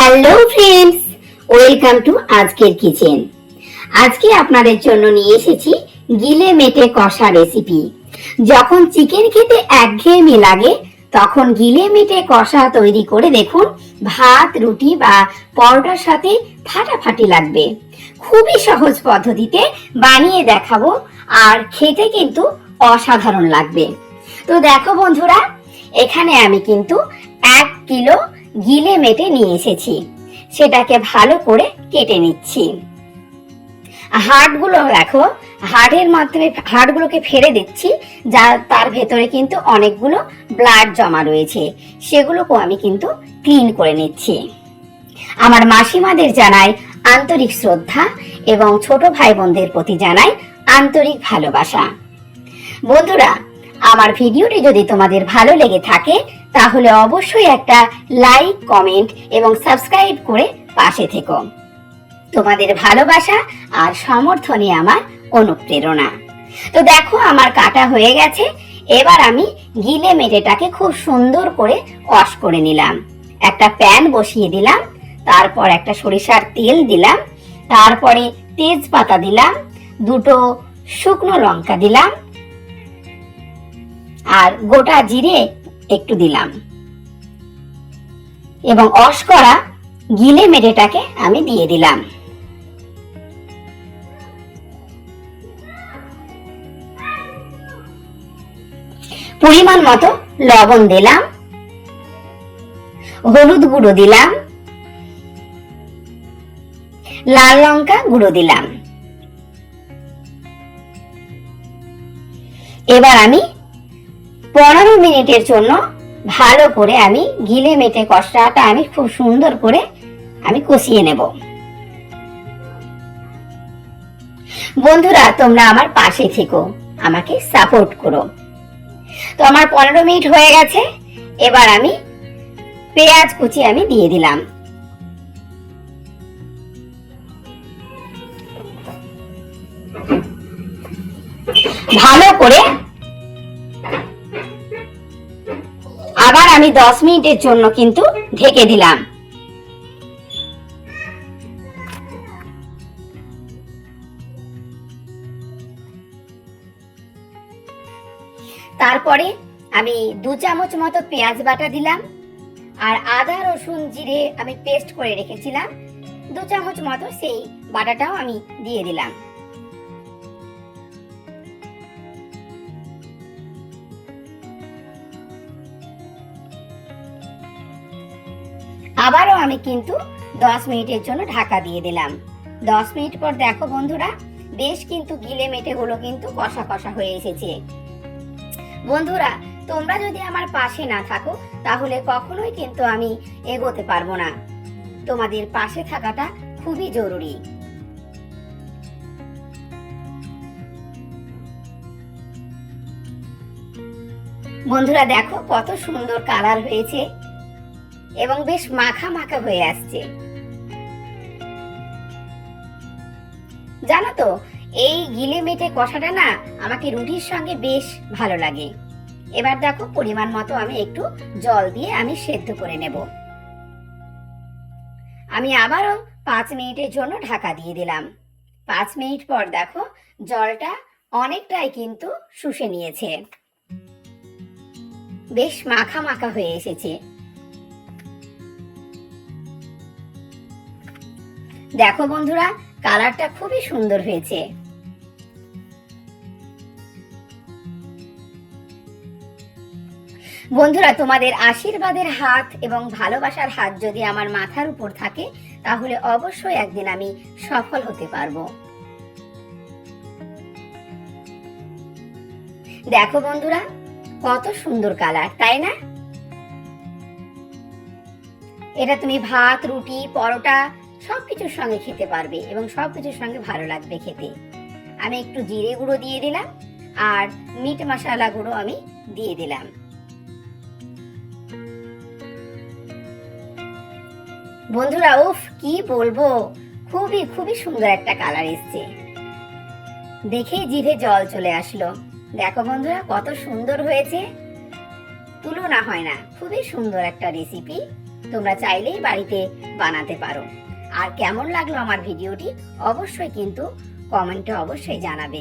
Hello friends, welcome to আজকের kitchen. আজকে আপনাদের জন্য নিয়ে এসেছি গিলে মেটে কষা রেসিপি। যখন চিকেন খেতে একঘেয়েমি লাগে তখন গিলে মেটে কষা তৈরি করে দেখুন, ভাত, রুটি বা পরোটার সাথে ফাটাফাটি লাগবে। খুবই সহজ পদ্ধতিতে বানিয়ে দেখাবো, আর খেতে কিন্তু অসাধারণ লাগবে। তো দেখো বন্ধুরা, এখানে আমি কিন্তু 1 কিলো গিলে মেটে নিয়ে এসেছি। সেটাকে ভালো করে কেটে নিচ্ছি। হাড়গুলো দেখো, হাড়গুলোকে ফেলে দিচ্ছি, যা তার ভেতরে কিন্তু অনেকগুলো ব্লাড জমা রয়েছে, সেগুলোকে আমি কিন্তু ক্লিন করে নিচ্ছি। আমার মাসিমাদের জানাই আন্তরিক শ্রদ্ধা এবং ছোট ভাই বোনদের প্রতি জানাই আন্তরিক ভালোবাসা। বন্ধুরা, আমার ভিডিওটি যদি তোমাদের ভালো লেগে থাকে তাহলে অবশ্যই একটা লাইক, কমেন্ট এবং সাবস্ক্রাইব করে পাশে থেকো। তোমাদের ভালোবাসা আর সমর্থনই আমার অনুপ্রেরণা। তো দেখো, আমার কাটা হয়ে গেছে। এবার আমি গিলে মেটেটাকে খুব সুন্দর করে ওয়াশ করে নিলাম। একটা প্যান বসিয়ে দিলাম, তারপর একটা সরিষার তেল দিলাম, তারপরে তেজপাতা দিলাম, 2টো শুকনো লঙ্কা দিলাম, আর গোটা জিরে একটু দিলাম, এবং ওয়াশ করা গিলে মেটেটাকে আমি দিয়ে দিলাম। পরিমাণ মতো লবণ দিলাম, হলুদ গুঁড়ো দিলাম, লাল লঙ্কা গুঁড়ো দিলাম। এবার আমি 15 মিনিটের জন্য ভালো করে আমি গিলে মেটে কষাটা আমি খুব সুন্দর করে আমি কষিয়ে নেব। বন্ধুরা, তোমরা আমার পাশে থেকো, আমাকে সাপোর্ট করো। তো আমার 15 মিনিট হয়ে গেছে। এবার আমি পেঁয়াজ কুচি আমি দিয়ে দিলাম। ভালো করে আবার আমি 10 মিনিটের জন্য কিন্তু ঢেকে দিলাম। তারপরে আমি 2 চামচ মতো পেঁয়াজ বাটা দিলাম, আর আদা রসুন জিরে আমি পেস্ট করে রেখেছিলাম 2 চামচ মতো, সেই বাটাটাও আমি দিয়ে দিলাম। আবারও আমি কিন্তু 10 মিনিটের জন্য ঢাকা দিয়ে দিলাম। 10 মিনিট পর দেখো বন্ধুরা, বেশ কিন্তু গিলে মেটে গুলো কিন্তু কষা কষা হয়ে এসেছে। বন্ধুরা, তোমরা যদি আমার পাশে না থাকো তাহলে কখনোই কিন্তু আমি এগোতে পারবো না। তোমাদের পাশে থাকাটা খুবই জরুরি। বন্ধুরা দেখো, কত সুন্দর কালার হয়েছে এবং বেশ মাখা মাখা হয়ে আসছে। জানো তো, এই গিলে মেটে কষাটা না আমাকে রুটির সঙ্গে বেশ ভালো লাগে। এবার দেখো, পরিমাণ মতো আমি একটু জল দিয়ে আমি সেদ্ধ করে নেব। আমি আবারও 5 মিনিটের জন্য ঢাকা দিয়ে দিলাম। 5 মিনিট পর দেখো, জলটা অনেকটাই কিন্তু শুষে নিয়েছে, বেশ মাখা মাখা হয়ে এসেছে। দেখো বন্ধুরা, কালারটা খুবই সুন্দর হয়েছে। বন্ধুরা, তোমাদের আশীর্বাদের হাত এবং ভালোবাসার হাত যদি আমার মাথার উপর থাকে তাহলে অবশ্যই একদিন আমি সফল হতে পারবো। দেখো বন্ধুরা, কত সুন্দর কালার, তাই না? এটা তুমি ভাত, রুটি, পরোটা সবকিছুর সঙ্গে খেতে পারবে এবং সবকিছুর সঙ্গে ভালো লাগবে খেতে। আমি একটু জিরে গুঁড়ো দিয়ে দিলাম, আর মিট মশলা গুঁড়ো আমি দিয়ে দিলাম। বন্ধুরা, উফ, কি বলবো, খুবই খুবই সুন্দর একটা কালার এসছে। দেখেই জিভে জল চলে আসলো। দেখো বন্ধুরা, কত সুন্দর হয়েছে, তুলনা হয় না। খুবই সুন্দর একটা রেসিপি। তোমরা চাইলেই বাড়িতে বানাতে পারো। আর কেমন লাগলো আমার ভিডিওটি অবশ্যই কিন্তু কমেন্টে অবশ্যই জানাবে।